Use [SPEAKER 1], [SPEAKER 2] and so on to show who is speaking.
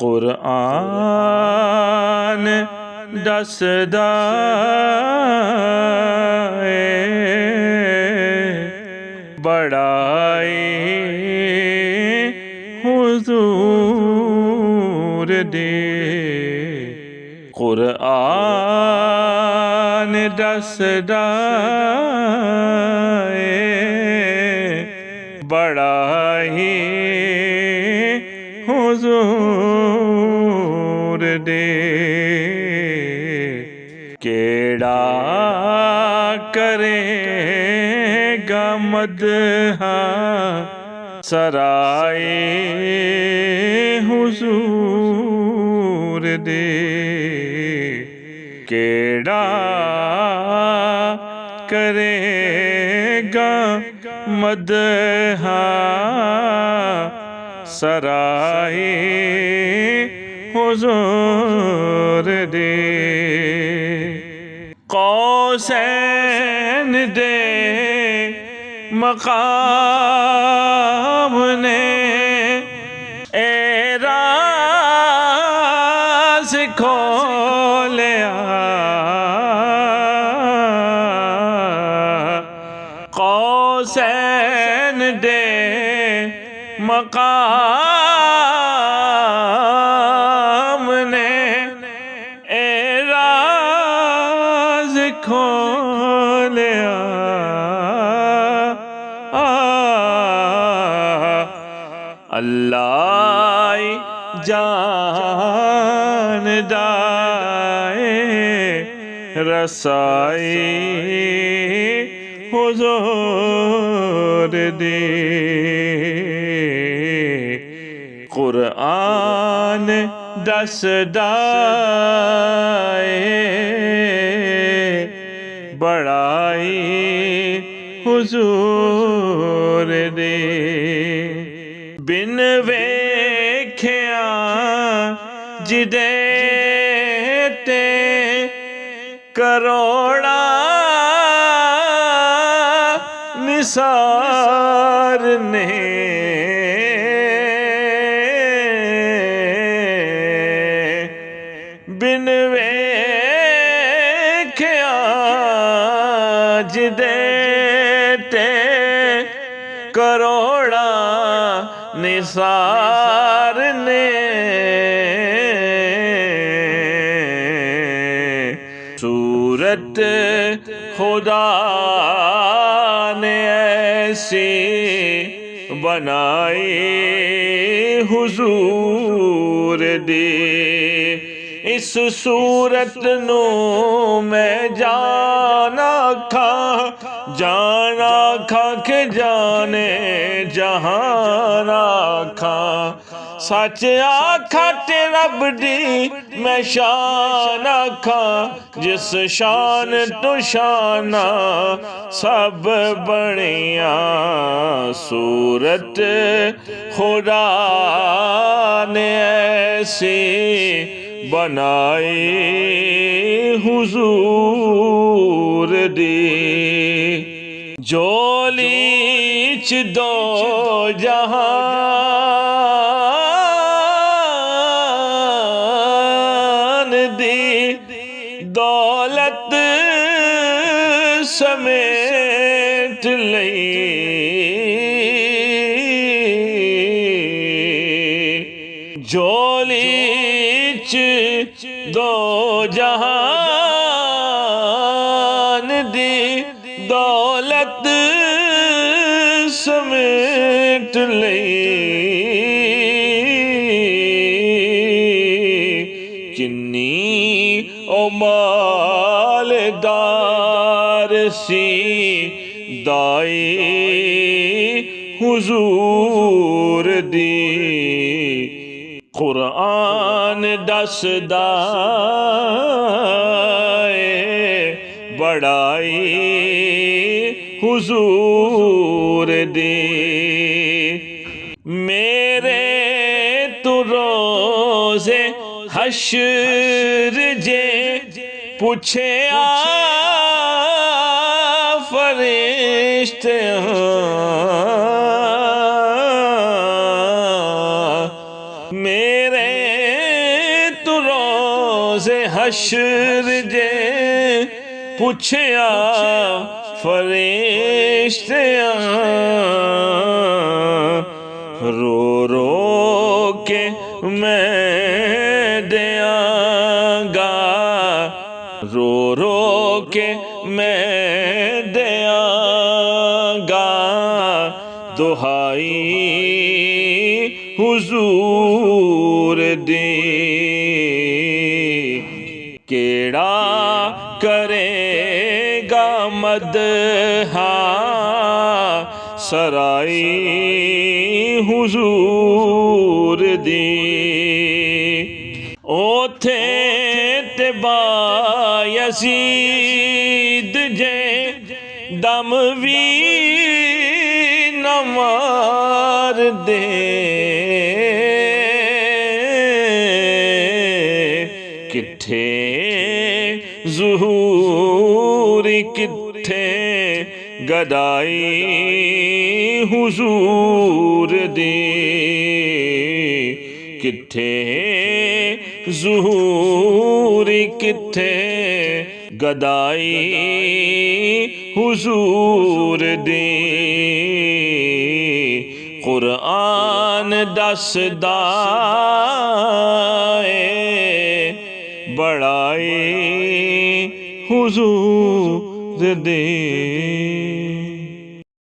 [SPEAKER 1] कुरान दसदा बड़ाई हुजूर दे। कुरान दसदा बड़ाई हुजूर दे। केड़ा करेगा मदहा सराए हुजूर दे। केड़ा करेगा मदहा सराए हुजूर दे। कौसैन दे मकाम ने एराज़ खोलिया। कौसैन दे मकाम ने एराज़ खोलिया। अल्लाह जानदा रसाई हुजूर दे। कुरान दसदा बड़ाई हुजूर दे। बिन वेख्या जिदे ते करोड़ा निसार ने। बिन वेख्या जिदे ते करोड़ा निसार ने। सूरत खुदा ने ऐसी बनाई हुजूर दे। इस सूरत नू मैं जाना खा के जाने जहान आखा। सच आखा ते रब दी मैं शान आखा। जिस शान तो शाना सब बनिया। सूरत खुदा ने ऐसी बनाई हुजूर दी। जोली च दो जहान दी दौलत समेट लई। जोली च दो जहान दी दौलत समेट लई। किन्नी ओ मालदार सी दाई हुजूर दी। कुरान दसदा बड़ाई हुजूर दे। मेरे तू रोज़े हश्र जे पूछे फरिश्ते मेरे रोज़े हश्र जे पुछया फरिश्तियां रो रो के मैं दियांगा रो रो के मैं दियांगा दुहाई हुजूर दी केड़ा करेगा मदहा सराई हुजूर दी ओथे ते बायज़ीद जे दम भी न मार दे किथे ज़ुहूर किथे गदाई हुजूर दी किथे ज़ुहूर किथे गदाई हुजूर दी कुरान दसदा बड़ाई हुजूर दी।